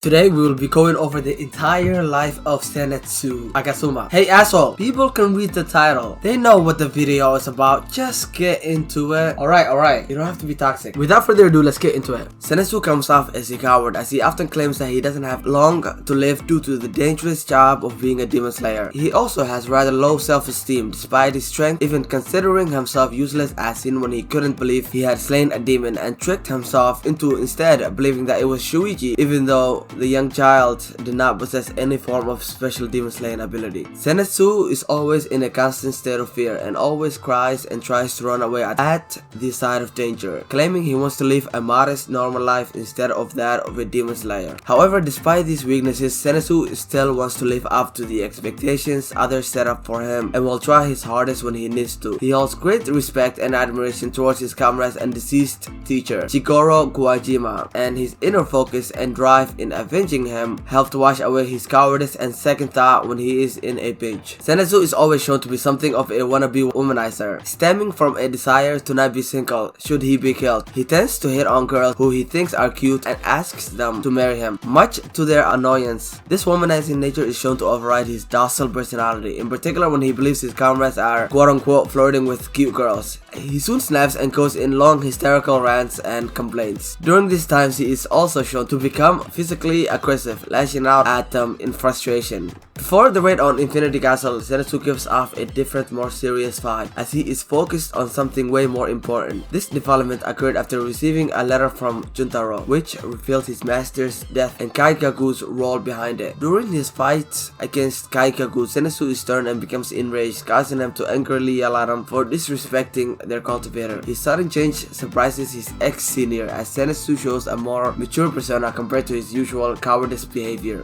Today we will be going over the entire life of Zenitsu Agatsuma. Hey asshole, people can read the title. They know what the video is about. Just get into it. Alright. You don't have to be toxic. Without further ado, let's get into it. Zenitsu comes off as a coward as he often claims that he doesn't have long to live due to the dangerous job of being a demon slayer. He also has rather low self-esteem despite his strength, even considering himself useless as seen when he couldn't believe he had slain a demon and tricked himself into instead believing that it was Shuichi, even though the young child did not possess any form of special demon slaying ability. Zenitsu is always in a constant state of fear and always cries and tries to run away at the sight of danger, claiming he wants to live a modest, normal life instead of that of a demon slayer. However, despite these weaknesses, Zenitsu still wants to live up to the expectations others set up for him and will try his hardest when he needs to. He holds great respect and admiration towards his comrades and deceased teacher, Shigoro Guajima, and his inner focus and drive in avenging him helped wash away his cowardice and second thought when he is in a pinch. Zenitsu is always shown to be something of a wannabe womanizer, stemming from a desire to not be single should he be killed. He tends to hit on girls who he thinks are cute and asks them to marry him, much to their annoyance. This womanizing nature is shown to override his docile personality, in particular when he believes his comrades are quote-unquote flirting with cute girls. He soon snaps and goes in long hysterical rants and complaints. During these times, he is also shown to become physically aggressive, lashing out at them in frustration. Before the raid on Infinity Castle, Zenitsu gives off a different, more serious vibe, as he is focused on something way more important. This development occurred after receiving a letter from Juntaro, which revealed his master's death and Kaigaku's role behind it. During his fights against Kaigaku, Zenitsu is stern and becomes enraged, causing him to angrily yell at him for disrespecting their cultivator. His sudden change surprises his ex-senior, as Zenitsu shows a more mature persona compared to his usual cowardice behavior.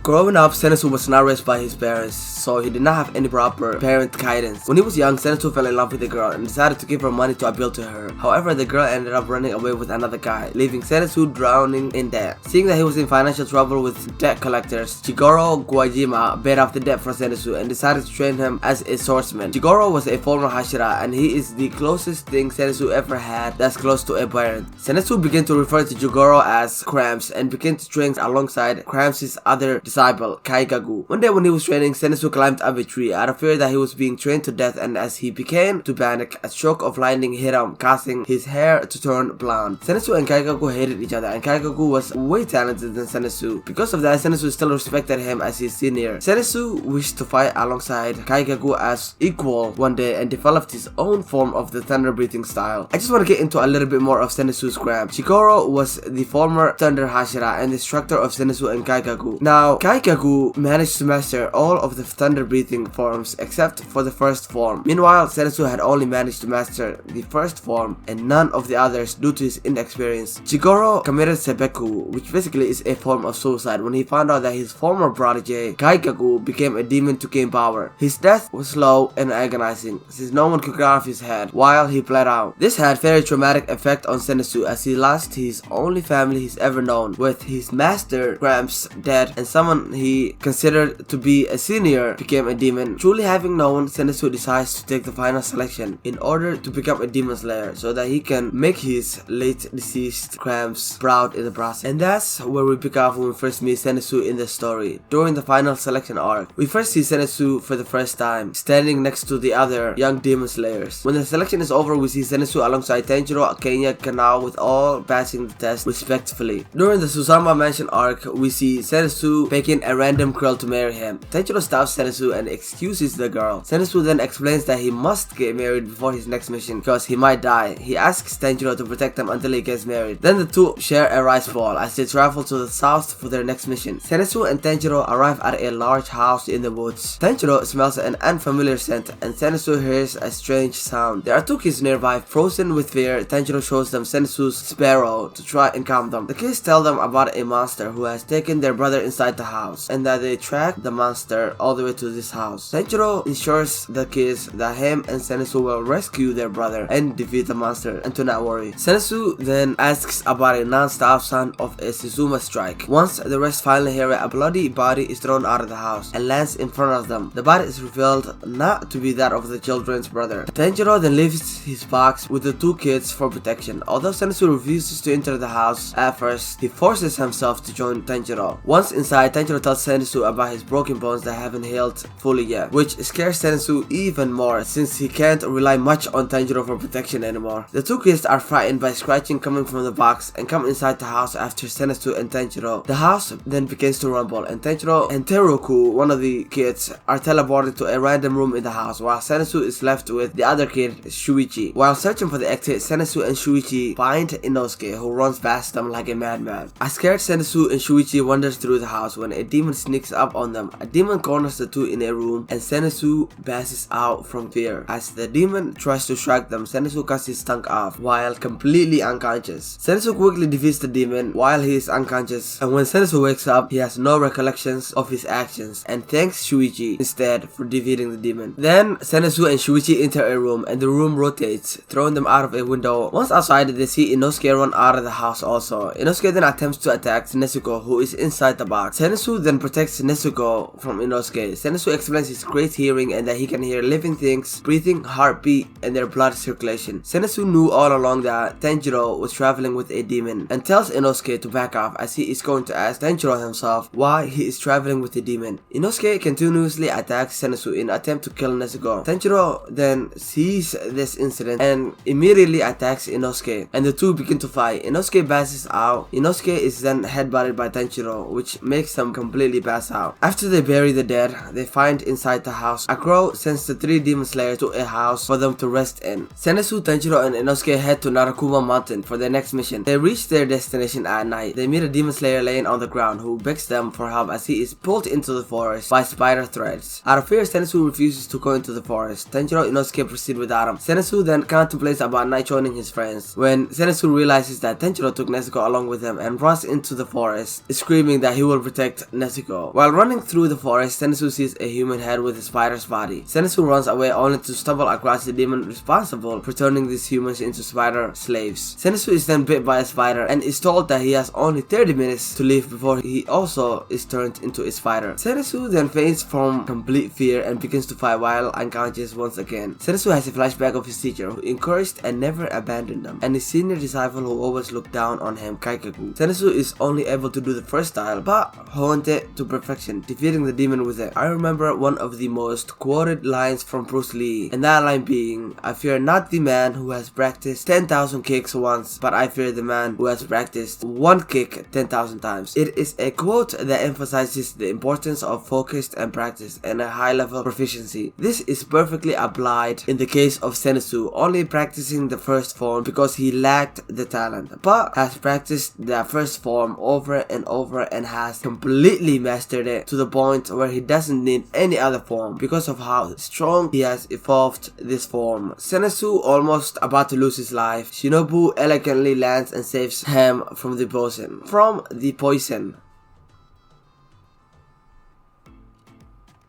Growing up, Zenitsu was not raised by his parents, so he did not have any proper parent guidance. When he was young, Zenitsu fell in love with a girl and decided to give her money to appeal to her. However, the girl ended up running away with another guy, leaving Zenitsu drowning in debt. Seeing that he was in financial trouble with debt collectors, Shigoro Guajima paid off the debt for Zenitsu and decided to train him as a swordsman. Shigoro was a former Hashira, and he is the closest thing Zenitsu ever had that's close to a parent. Zenitsu began to refer to Shigoro as Cramps and began to train alongside Cramps' other disciple, Kaigaku. One day when he was training, Zenitsu climbed up a tree out of fear that he was being trained to death, and as he began to panic, a stroke of lightning hit him, causing his hair to turn blonde. Zenitsu and Kaigaku hated each other, and Kaigaku was way talented than Zenitsu. Because of that, Zenitsu still respected him as his senior. Zenitsu wished to fight alongside Kaigaku as equal one day and developed his own form of the thunder breathing style. I just want to get into a little bit more of Zenitsu's cramp. Shigoro was the former Thunder Hashira and instructor of Zenitsu and Kaigaku. Now, Kaigaku managed to master all of the thunder breathing forms except for the first form. Meanwhile, Zenitsu had only managed to master the first form and none of the others due to his inexperience. Shigoro committed seppuku, which basically is a form of suicide, when he found out that his former protege, Kaigaku, became a demon to gain power. His death was slow and agonizing, since no one could cut off his head while he bled out. This had very traumatic effect on Zenitsu, as he lost his only family he's ever known, with his master, Gramps, dead, and someone he considered to be a senior became a demon. Truly having known, Zenitsu decides to take the final selection in order to become a demon slayer so that he can make his late deceased Cramps proud in the process. And that's where we pick up when we first meet Zenitsu in the story. During the final selection arc, we first see Zenitsu for the first time, standing next to the other young demon slayers. When the selection is over, we see Zenitsu alongside Tenjiro, Kenya, Kanao, with all passing the test respectfully. During the Suzama mansion arc, we see Zenitsu picking a random girl to marry him. Tenjiro stops Zenitsu and excuses the girl. Zenitsu then explains that he must get married before his next mission because he might die. He asks Tenjiro to protect him until he gets married. Then the two share a rice ball as they travel to the south for their next mission. Zenitsu and Tenjiro arrive at a large house in the woods. Tenjiro smells an unfamiliar scent and Zenitsu hears a strange sound. There are two kids nearby, frozen with fear. Tenjiro shows them Zenitsu's sparrow to try and calm them. The kids tell them about a monster who has taken their brother inside the house, and that they track the monster all the way to this house. Tanjiro ensures the kids that him and Zenitsu will rescue their brother and defeat the monster and to not worry. Zenitsu then asks about a non-stop sound of a Suzama strike. Once the rest finally hear it, a bloody body is thrown out of the house and lands in front of them. The body is revealed not to be that of the children's brother. Tanjiro then leaves his box with the two kids for protection. Although Zenitsu refuses to enter the house at first, he forces himself to join Tanjiro. Once inside, Tanjiro tells Zenitsu about his broken bones that haven't healed fully yet, which scares Zenitsu even more since he can't rely much on Tanjiro for protection anymore. The two kids are frightened by scratching coming from the box and come inside the house after Zenitsu and Tanjiro. The house then begins to rumble and Tanjiro and Teruku, one of the kids, are teleported to a random room in the house while Zenitsu is left with the other kid, Shuichi. While searching for the exit, Zenitsu and Shuichi find Inosuke, who runs past them like a madman. A scared Zenitsu and Shuichi wanders through the house when a demon sneaks up on them. A demon corners the two in a room and Zenitsu passes out from fear. As the demon tries to strike them, Zenitsu cuts his tongue off while completely unconscious. Zenitsu quickly defeats the demon while he is unconscious, and when Zenitsu wakes up, he has no recollections of his actions and thanks Shuichi instead for defeating the demon. Then Zenitsu and Shuichi enter a room and the room rotates, throwing them out of a window. Once outside, they see Inosuke run out of the house also. Inosuke then attempts to attack Nezuko, who is inside the box. Zenitsu then protects Nezuko from Inosuke. Zenitsu explains his great hearing and that he can hear living things, breathing, heartbeat, and their blood circulation. Zenitsu knew all along that Tanjiro was traveling with a demon and tells Inosuke to back off as he is going to ask Tanjiro himself why he is traveling with a demon. Inosuke continuously attacks Zenitsu in an attempt to kill Nezuko. Tanjiro then sees this incident and immediately attacks Inosuke, and the two begin to fight. Inosuke passes out. Inosuke is then headbutted by Tanjiro, which makes them completely pass out. After they bury the dead, they find inside the house. A crow sends the three demon slayers to a house for them to rest in. Zenitsu, Tanjiro, and Inosuke head to Natagumo mountain for their next mission. They reach their destination at night. They meet a demon slayer laying on the ground who begs them for help as he is pulled into the forest by spider threads. Out of fear, Zenitsu refuses to go into the forest. Tanjiro and Inosuke proceed without him. Zenitsu then contemplates about not joining his friends when Zenitsu realizes that Tanjiro took Nezuko along with him and runs into the forest, screaming that he will protect Nezuko. While running through the forest, Zenitsu sees a human head with a spider's body. Zenitsu runs away only to stumble across the demon responsible for turning these humans into spider slaves. Zenitsu is then bit by a spider and is told that he has only 30 minutes to live before he also is turned into a spider. Zenitsu then faints from complete fear and begins to fight while unconscious once again. Zenitsu has a flashback of his teacher who encouraged and never abandoned him, and his senior disciple who always looked down on him, Kaigaku. Zenitsu is only able to do the first style, but honed it to perfection, defeating the demon with it. I remember one of the most quoted lines from Bruce Lee, and that line being, "I fear not the man who has practiced 10,000 kicks once, but I fear the man who has practiced one kick 10,000 times." It is a quote that emphasizes the importance of focused and practice and a high level proficiency. This is perfectly applied in the case of Zenitsu, only practicing the first form because he lacked the talent, but has practiced the first form over and over and has completely mastered it to the point where he doesn't need any other form because of how strong he has evolved this form. Zenitsu almost about to lose his life. Shinobu elegantly lands and saves him from the poison.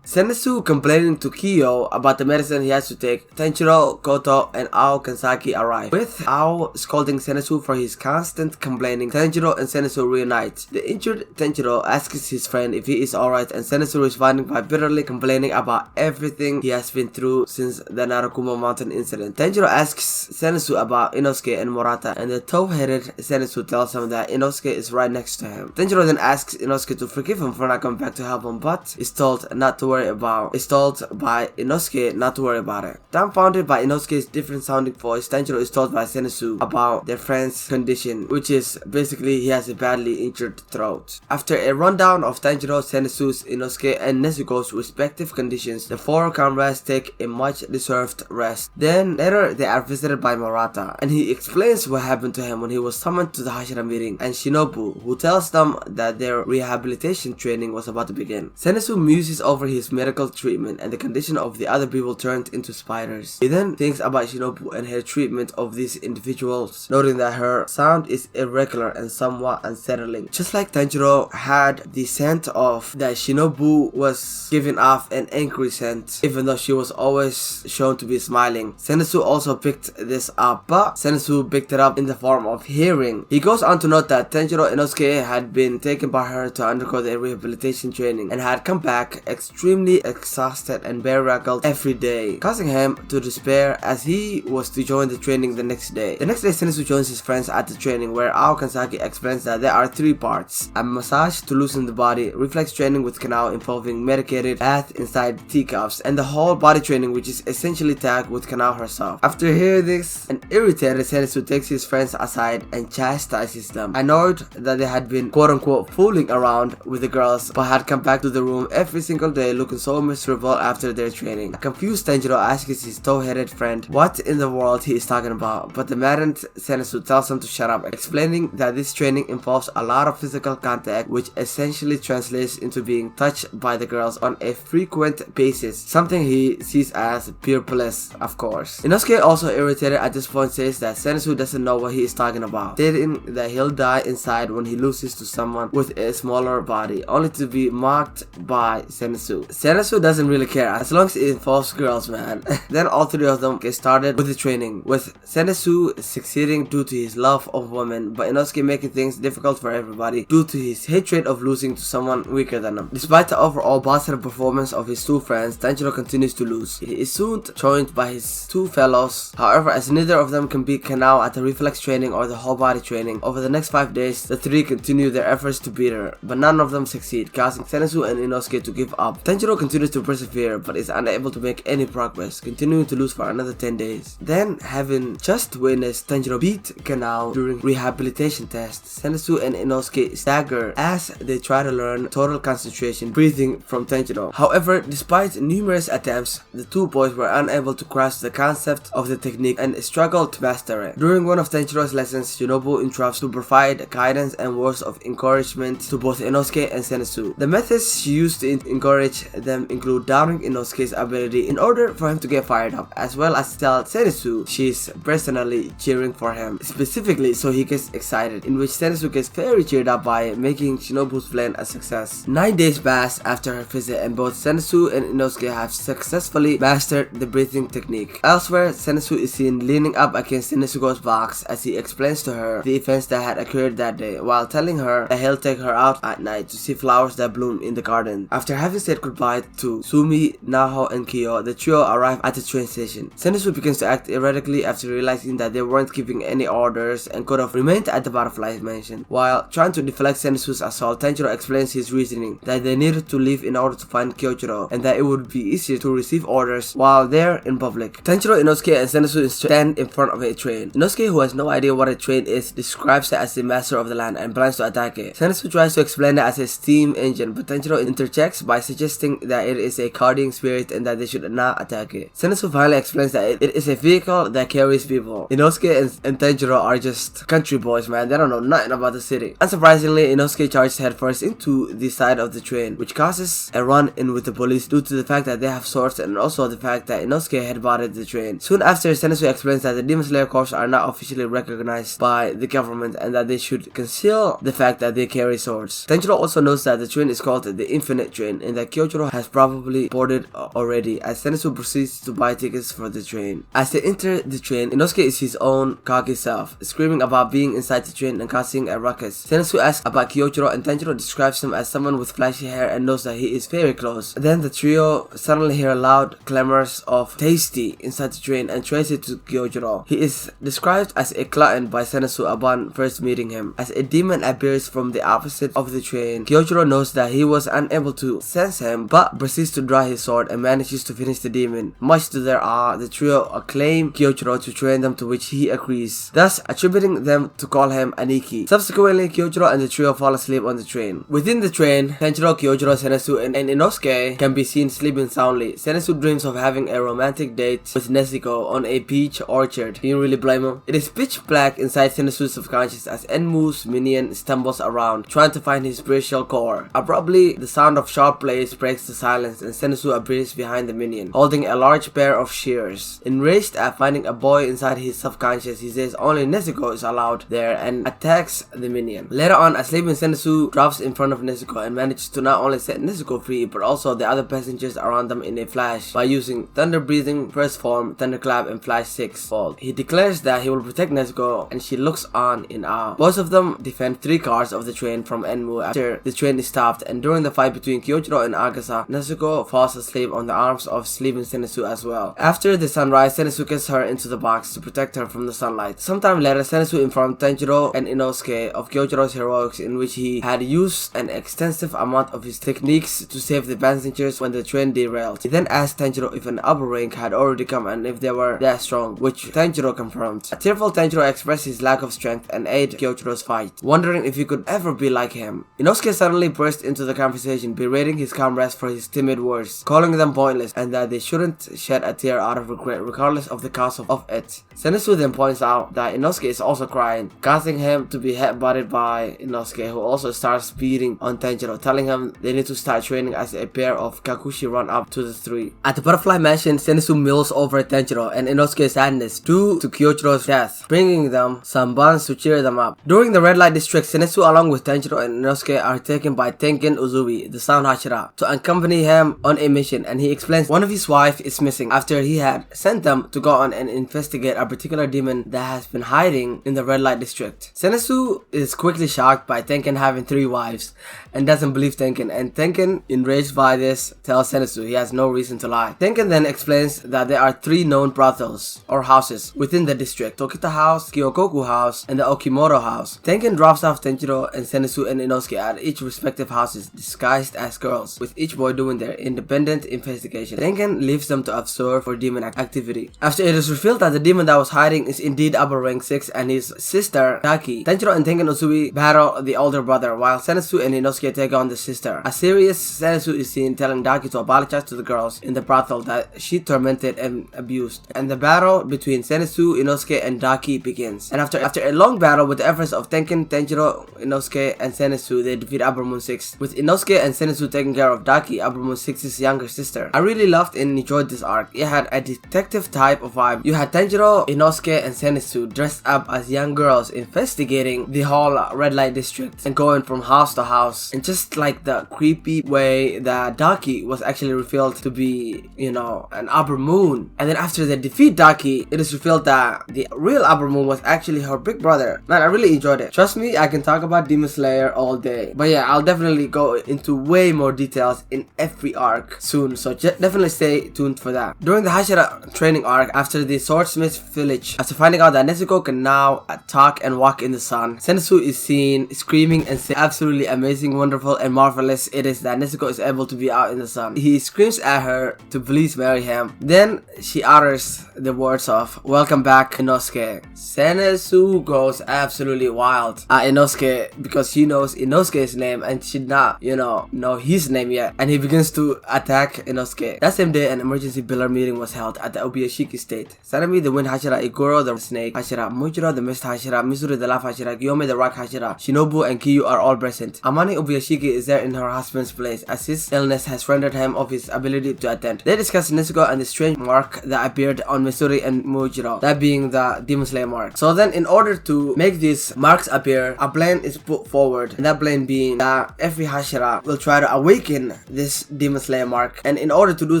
Zenitsu complaining to Kyo about the medicine he has to take. Tanjiro, Koto, and Ao Kansaki arrive. With Ao scolding Zenitsu for his constant complaining, Tanjiro and Zenitsu reunite. The injured Tanjiro asks his friend if he is alright, and Zenitsu responding by bitterly complaining about everything he has been through since the Natagumo mountain incident. Tanjiro asks Zenitsu about Inosuke and Murata, and the tow-headed Zenitsu tells him that Inosuke is right next to him. Tanjiro then asks Inosuke to forgive him for not coming back to help him, but is told by Inosuke not to worry about it. Dumbfounded by Inosuke's different sounding voice, Tanjiro is told by Zenitsu about their friend's condition, which is basically he has a badly injured throat. After a rundown of Tanjiro, Zenitsu's, Inosuke, and Nezuko's respective conditions, the four comrades take a much deserved rest. Then later they are visited by Murata, and he explains what happened to him when he was summoned to the Hashira meeting, and Shinobu, who tells them that their rehabilitation training was about to begin. Zenitsu muses over his his medical treatment and the condition of the other people turned into spiders. He then thinks about Shinobu and her treatment of these individuals, noting that her sound is irregular and somewhat unsettling. Just like Tanjiro had the scent of that, Shinobu was giving off an angry scent, even though she was always shown to be smiling. Zenitsu also picked this up, but Zenitsu picked it up in the form of hearing. He goes on to note that Tanjiro Inosuke had been taken by her to undergo the rehabilitation training and had come back extremely exhausted and bare-knuckled every day, causing him to despair as he was to join the training the next day. The next day, Zenitsu joins his friends at the training, where Ao Kansaki explains that there are 3 parts: a massage to loosen the body, reflex training with Kanao involving medicated bath inside teacups, and the whole body training, which is essentially tagged with Kanao herself. After hearing this, an irritated Zenitsu takes his friends aside and chastises them, annoyed that they had been quote-unquote fooling around with the girls but had come back to the room every single day looking so miserable after their training. A confused Tanjiro asks his tow-headed friend what in the world he is talking about, but the maddened Zenitsu tells him to shut up, explaining that this training involves a lot of physical contact, which essentially translates into being touched by the girls on a frequent basis, something he sees as pure bliss, of course. Inosuke, also irritated at this point, says that Zenitsu doesn't know what he is talking about, stating that he'll die inside when he loses to someone with a smaller body, only to be mocked by Zenitsu. Zenitsu doesn't really care as long as it involves girls, man. Then all 3 of them get started with the training, with Zenitsu succeeding due to his love of women, but Inosuke making things difficult for everybody due to his hatred of losing to someone weaker than him. Despite the overall positive performance of his 2 friends, Tanjiro continues to lose. He is soon joined by his 2 fellows. However, as neither of them can beat Kanao at the reflex training or the whole body training, over the next 5 days, the 3 continue their efforts to beat her, but none of them succeed, causing Zenitsu and Inosuke to give up. Tanjiro continues to persevere, but is unable to make any progress, continuing to lose for another 10 days. Then, having just witnessed Tanjiro beat Kanao during rehabilitation tests, Zenitsu and Inosuke stagger as they try to learn total concentration breathing from Tanjiro. However, despite numerous attempts, the 2 boys were unable to grasp the concept of the technique and struggled to master it. During one of Tanjiro's lessons, Shinobu interrupts to provide guidance and words of encouragement to both Inosuke and Zenitsu. The methods she used to encourage them include doubting Inosuke's ability in order for him to get fired up, as well as tell Zenitsu she's personally cheering for him, specifically so he gets excited, in which Zenitsu gets very cheered up by it, making Shinobu's plan a success. 9 days pass after her visit, and both Zenitsu and Inosuke have successfully mastered the breathing technique. Elsewhere, Zenitsu is seen leaning up against Inosuke's box as he explains to her the events that had occurred that day, while telling her that he'll take her out at night to see flowers that bloom in the garden. After having said goodbye to Sumi, Naho, and Kyo, the trio arrive at the train station. Zenitsu begins to act erratically after realizing that they weren't giving any orders and could have remained at the Butterfly Mansion. While trying to deflect Zenitsu's assault, Tanjiro explains his reasoning that they needed to leave in order to find Kyochiro, and that it would be easier to receive orders while there in public. Tanjiro, Inosuke, and Zenitsu stand in front of a train. Inosuke, who has no idea what a train is, describes it as the master of the land and plans to attack it. Zenitsu tries to explain it as a steam engine, but Tanjiro interjects by suggesting that it is a guardian spirit and that they should not attack it. Zenitsu finally explains that it is a vehicle that carries people. Inosuke and Tanjiro are just country boys, man. They don't know nothing about the city. Unsurprisingly, Inosuke charges headfirst into the side of the train, which causes a run-in with the police due to the fact that they have swords and also the fact that Inosuke had boarded the train. Soon after, Zenitsu explains that the Demon Slayer Corps are not officially recognized by the government and that they should conceal the fact that they carry swords. Tanjiro also knows that the train is called the Infinite Train and that Kyochiro has probably boarded already, as Zenitsu proceeds to buy tickets for the train. As they enter the train, Inosuke is his own cocky self, screaming about being inside the train and causing a ruckus. Zenitsu asks about Kyochiro and Tanjiro describes him as someone with flashy hair and knows that he is very close. Then the trio suddenly hear loud clamors of tasty inside the train and trace it to Kyochiro. He is described as a glutton by Zenitsu upon first meeting him. As a demon appears from the opposite of the train, Kyochiro knows that he was unable to sense him but proceeds to draw his sword and manages to finish the demon. Much to their awe, the trio acclaim Kyochiro to train them, to which he agrees, thus attributing them to call him Aniki. Subsequently, Kyochiro and the trio fall asleep on the train. Within the train, Tanjiro, Kyochiro, Zenitsu, and Inosuke can be seen sleeping soundly. Zenitsu dreams of having a romantic date with Nezuko on a peach orchard. Can you really blame him? It is pitch black inside Zenitsu's subconscious as Enmu's minion stumbles around, trying to find his spiritual core. Abruptly, the sound of sharp blades breaks breaks the silence and Zenitsu appears behind the minion, holding a large pair of shears. Enraged at finding a boy inside his subconscious, he says only Nezuko is allowed there and attacks the minion. Later on, a sleeping Zenitsu drops in front of Nezuko and manages to not only set Nezuko free but also the other passengers around them in a flash by using Thunder Breathing, First Form, Thunderclap, and Flash 6 Fold. He declares that he will protect Nezuko and she looks on in awe. Both of them defend 3 cars of the train from Enmu after the train is stopped, and during the fight between Kyojuro and Agasa, Nezuko falls asleep on the arms of sleeping Zenitsu as well. After the sunrise, Zenitsu gets her into the box to protect her from the sunlight. Sometime later, Zenitsu informed Tanjiro and Inosuke of Kyojiro's heroics, in which he had used an extensive amount of his techniques to save the passengers when the train derailed. He then asked Tanjiro if an upper rank had already come and if they were that strong, which Tanjiro confirmed. A tearful Tanjiro expressed his lack of strength and aided Kyojiro's fight, wondering if he could ever be like him. Inosuke suddenly burst into the conversation, berating his comrades for his timid words, calling them pointless and that they shouldn't shed a tear out of regret regardless of the cause of it. Zenitsu then points out that Inosuke is also crying, causing him to be headbutted by Inosuke, who also starts beating on Tanjiro, telling him they need to start training as a pair of Kakushi run up to the 3. At the Butterfly Mansion, Zenitsu mills over Tanjiro and Inosuke's sadness due to Kyojiro's death, bringing them some buns to cheer them up. During the Red Light District, Zenitsu along with Tanjiro and Inosuke are taken by Tengen Uzui, the Sound Hashira, to accompany him on a mission, and he explains one of his wife is missing after he had sent them to go on and investigate a particular demon that has been hiding in the Red Light District. Zenitsu is quickly shocked by Tengen having 3 wives and doesn't believe Tengen, and Tengen, enraged by this, tells Zenitsu he has no reason to lie. Tengen then explains that there are 3 known brothels or houses within the district: Tokita House, Kyokoku House, and the Okimoto House. Tengen drops off Tanjiro and Zenitsu and Inosuke at each respective houses disguised as girls, with each boy doing their independent investigation. Tengen leaves them to observe for demon activity. After it is revealed that the demon that was hiding is indeed upper rank 6 and his sister Daki, Tanjiro and Tengen Uzui battle the older brother while Zenitsu and Inosuke take on the sister. A serious Zenitsu is seen telling Daki to apologize to the girls in the brothel that she tormented and abused, and the battle between Zenitsu, Inosuke, and Daki begins. And after a long battle with the efforts of Tengen, Tanjiro, Inosuke, and Zenitsu, they defeat Upper Moon 6, with Inosuke and Zenitsu taking care of Daki, Upper Moon 6's younger sister. I really loved and enjoyed this arc. It had a detective type of vibe. You had Tanjiro, Inosuke, and Zenitsu dressed up as young girls investigating the whole Red Light District and going from house to house, and just like the creepy way that Daki was actually revealed to be, you know, an Upper Moon. And then after they defeat Daki, it is revealed that the real Upper Moon was actually her big brother. Man, I really enjoyed it. Trust me, I can talk about Demon Slayer all day. But yeah, I'll definitely go into way more details in every arc soon, so definitely stay tuned for that. During the Hashira training arc, after the Swordsmith village, after finding out that Nezuko can now talk and walk in the sun, Zenitsu is seen screaming and saying absolutely amazing, wonderful, and marvelous it is that Nezuko is able to be out in the sun. He screams at her to please marry him. Then she utters the words of "Welcome back, Inosuke." Zenitsu goes absolutely wild at Inosuke because she knows Inosuke's name and she not, know his name yet, and he begins to attack Inosuke. That same day, an emergency pillar meeting was held at the Obiyashiki state. Sanemi, the Wind Hashira, Igoro, the Snake Hashira, Mujiro, the Mist Hashira, Mizuru, the Lava Hashira, Gyome, the Rock Hashira, Shinobu, and Kiyu are all present. Amane Obiyashiki is there in her husband's place as his illness has rendered him of his ability to attend. They discuss Nezuko and the strange mark that appeared on Misuri and Mujiro, that being the Demon Slayer mark. So then, in order to make these marks appear, a plan is put forward, and that plan being that every Hashira will try to awaken this Demon Slayer mark, and in order to do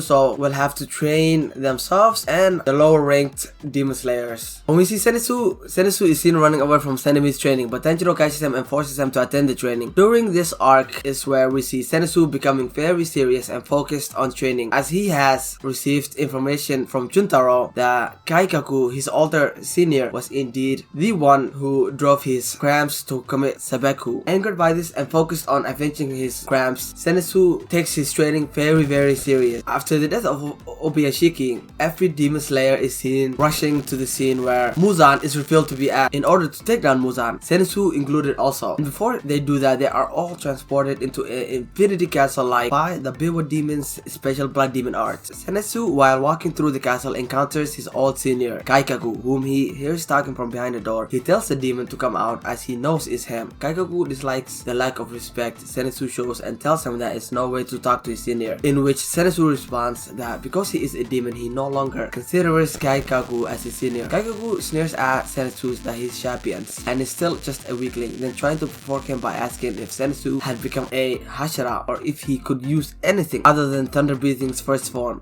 so, will have to train themselves and the lower ranked Demon Slayers. When we see Zenitsu is seen running away from Senemi's training, but Tanjiro catches him and forces him to attend the training. During this arc is where we see Zenitsu becoming very serious and focused on training, as he has received information from Juntaro that Kaigaku, his older senior, was indeed the one who drove his cramps to commit seppuku. Angered by this and focused on avenging his cramps, Zenitsu takes his training very serious. After the death of Obiyashiki, every Demon Slayer is seen rushing to the scene where Muzan is revealed to be at in order to take down Muzan, Zenitsu included also. And before they do that, they are all transported into an infinity castle like by the Biwa Demon's special blood demon art. Zenitsu, while walking through the castle, encounters his old senior, Kaigaku, whom he hears talking from behind the door. He tells the demon to come out as he knows is him. Kaigaku dislikes the lack of respect Zenitsu shows and tells him that it's no way way to talk to his senior, in which Zenitsu responds that because he is a demon, he no longer considers Kaigaku as his senior. Kaigaku sneers at Zenitsu that he's champions and is still just a weakling, then trying to provoke him by asking if Zenitsu had become a Hashira or if he could use anything other than Thunder Breathing's first form.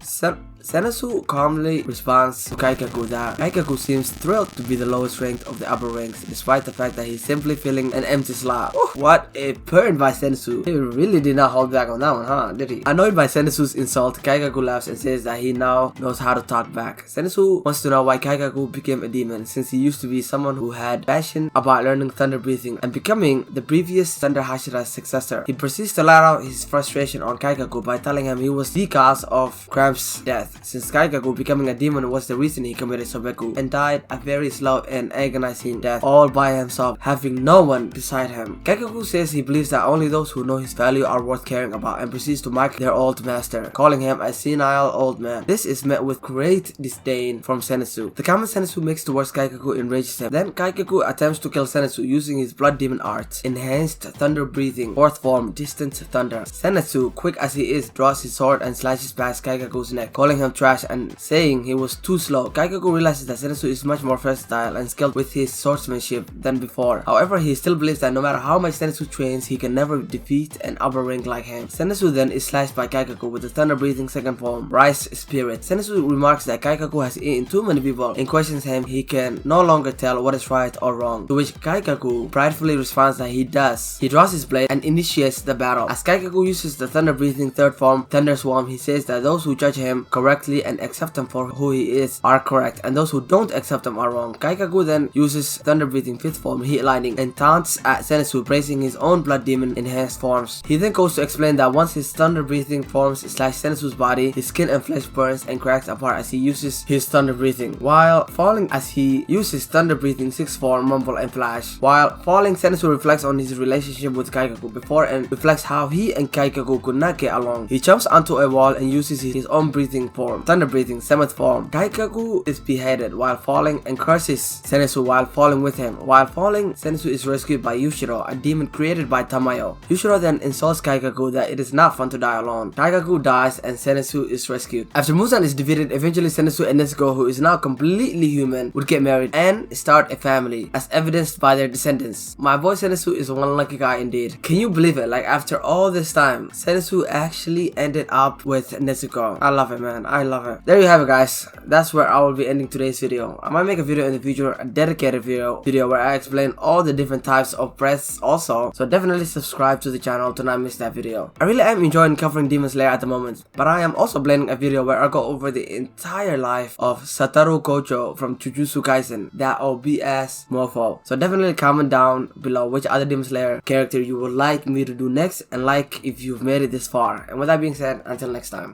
Zenitsu calmly responds to Kaigaku that Kaigaku seems thrilled to be the lowest ranked of the upper ranks, despite the fact that he's simply filling an empty slot. What a burn by Zenitsu. He really did not hold back on that one, huh? Did he? Annoyed by Zenitsu's insult, Kaigaku laughs and says that he now knows how to talk back. Zenitsu wants to know why Kaigaku became a demon, since he used to be someone who had passion about learning Thunder Breathing and becoming the previous Thunder Hashira's successor. He proceeds to let out his frustration on Kaigaku by telling him he was the cause of Cramp's death, since Kaigaku becoming a demon was the reason he committed Sobeku and died a very slow and agonizing death all by himself, having no one beside him. Kaigaku says he believes that only those who know his value are worth caring about and proceeds to mock their old master, calling him a senile old man. This is met with great disdain from Zenitsu. The comment Zenitsu makes towards Kaigaku enrages him. Then Kaigaku attempts to kill Zenitsu using his blood demon art, enhanced Thunder Breathing, fourth form, distant thunder. Zenitsu, quick as he is, draws his sword and slashes past Kaigaku's neck, calling him trash and saying he was too slow. Kaigaku realizes that Zenitsu is much more versatile and skilled with his swordsmanship than before. However, he still believes that no matter how much Zenitsu trains, he can never defeat an upper rank like him. Zenitsu then is slashed by Kaigaku with the Thunder Breathing second form, Rise Spirit. Zenitsu remarks that Kaigaku has eaten too many people and questions him he can no longer tell what is right or wrong, to which Kaigaku pridefully responds that he does. He draws his blade and initiates the battle. As Kaigaku uses the Thunder Breathing third form, Thunder Swarm, he says that those who judge him correctly and accept him for who he is are correct, and those who don't accept him are wrong. Kaigaku then uses Thunder Breathing fifth form, Heat Lightning, and taunts at Zenitsu, praising his own blood demon enhanced forms. He then goes to explain that once his Thunder Breathing forms slash Zenitsu's body, his skin and flesh burns and cracks apart as he uses his Thunder Breathing. While falling, as he uses Thunder Breathing sixth form, Mumble and Flash. While falling, Zenitsu reflects on his relationship with Kaigaku before and reflects how he and Kaigaku could not get along. He jumps onto a wall and uses his own breathing form, Thunder Breathing seventh form. Kaigaku is beheaded while falling and curses Zenitsu while falling with him. While falling, Zenitsu is rescued by Yushiro, a demon created by Tamayo. Yushiro then insults Kaigaku that it is not fun to die alone. Kaigaku dies and Zenitsu is rescued. After Muzan is defeated, eventually Zenitsu and Nezuko, who is now completely human, would get married and start a family, as evidenced by their descendants. My boy Zenitsu is one lucky guy indeed. Can you believe it? Like, after all this time, Zenitsu actually ended up with Nezuko. I love it, man. I love it. There you have it, guys. That's where I will be ending today's video. I might make a video in the future, a dedicated video where I explain all the different types of breaths also, so definitely subscribe to the channel to not miss that video. I really am enjoying covering Demon Slayer at the moment, but I am also planning a video where I go over the entire life of Satoru Gojo from Jujutsu Kaisen, that OB-ass mofo. So definitely comment down below which other Demon Slayer character you would like me to do next, and like if you've made it this far. And with that being said, until next time.